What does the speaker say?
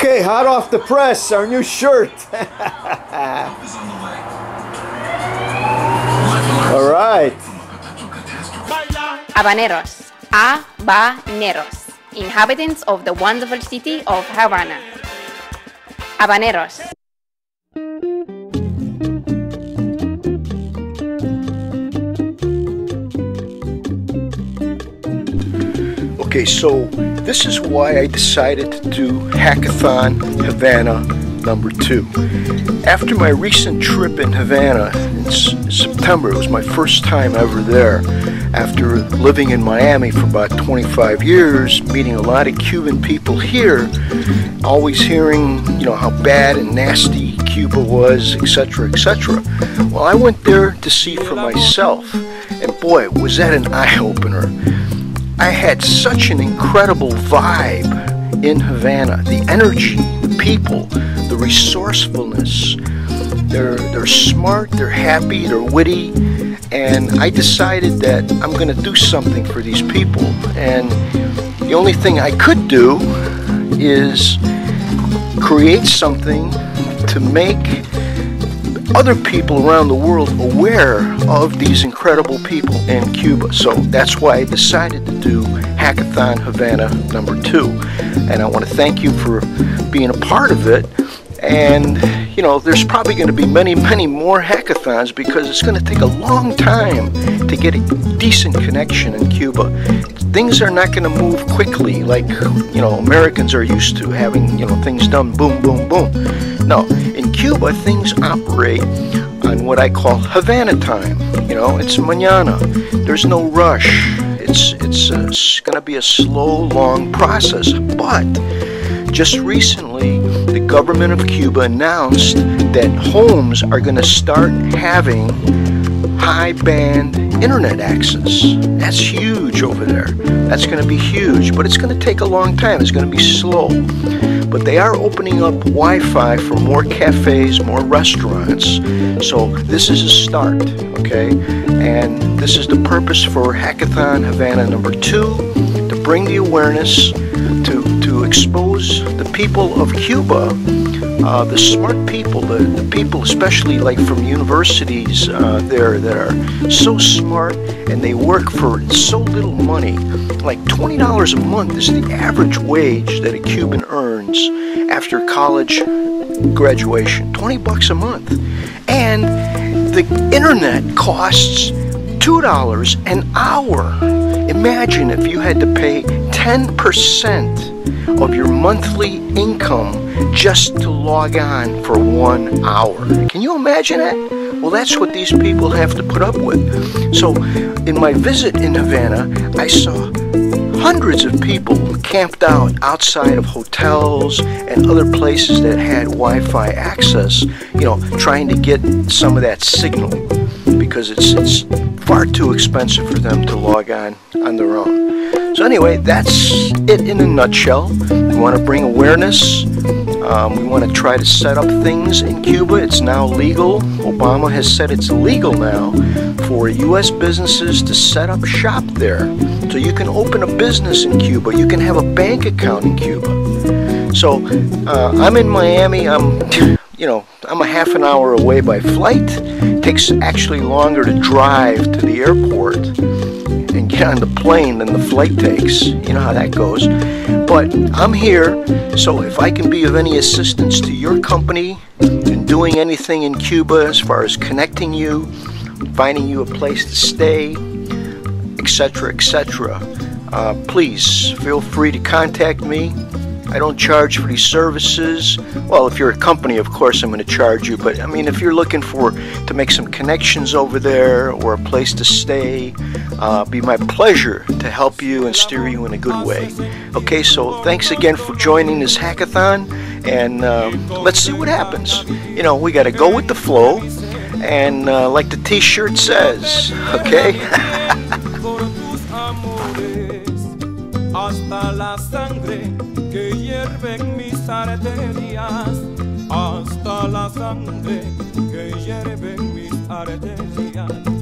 Okay, hot off the press, our new shirt. All right. Habaneros. Habaneros. Inhabitants of the wonderful city of Havana. Habaneros. Okay, so this is why I decided to do Hackathon Havana #2. After my recent trip in Havana in September, it was my first time ever there. After living in Miami for about 25 years, meeting a lot of Cuban people here, always hearing, how bad and nasty Cuba was, etc., etc. Well, I went there to see for myself, and boy, was that an eye-opener. I had such an incredible vibe in Havana. The energy, the people, the resourcefulness. They're smart, they're happy, they're witty, and I decided that I'm going to do something for these people. And the only thing I could do is create something to make other people around the world aware of these incredible people in Cuba. So that's why I decided to do Hackathon Havana #2. And I want to thank you for being a part of it. And there's probably going to be many, many more hackathons because it's going to take a long time to get a decent connection in Cuba. Things are not going to move quickly like Americans are used to having things done boom, boom, boom. No, in Cuba things operate on what I call Havana time. It's mañana. There's no rush. It's going to be a slow, long process. But just recently, the government of Cuba announced that homes are going to start having high-band internet access. That's huge over there. That's going to be huge, but it's going to take a long time. It's going to be slow. But they are opening up Wi-Fi for more cafes, more restaurants. So this is a start, okay? And this is the purpose for Hackathon Havana #2, to bring the awareness, to expose the people of Cuba, the smart people, the people especially like from universities there that are so smart and they work for so little money. Like $20 a month is the average wage that a Cuban earns after college graduation. 20 bucks a month. And the internet costs $2 an hour. Imagine if you had to pay 10% of your monthly income just to log on for 1 hour. Can you imagine that? Well, that's what these people have to put up with. So, in my visit in Havana, I saw hundreds of people camped out outside of hotels and other places that had Wi-Fi access, trying to get some of that signal because it's far too expensive for them to log on their own. So anyway, that's it in a nutshell. We want to bring awareness. We want to try to set up things in Cuba. It's now legal. Obama has said it's legal now for U.S. businesses to set up shop there. So you can open a business in Cuba. You can have a bank account in Cuba. So I'm in Miami. I'm a half an hour away by flight. It takes actually longer to drive to the airport and get on the plane than the flight takes. You know how that goes. But I'm here, so if I can be of any assistance to your company in doing anything in Cuba as far as connecting you, finding you a place to stay, etc., etc., please feel free to contact me. I don't charge for these services. Well, if you're a company, of course, I'm going to charge you. But, if you're looking to make some connections over there or a place to stay, be my pleasure to help you and steer you in a good way. Okay, so thanks again for joining this hackathon. And let's see what happens. We got to go with the flow. And like the t-shirt says, okay? Hasta la sangre que hierve en mis arterias, hasta la sangre que hierve en mis arterias.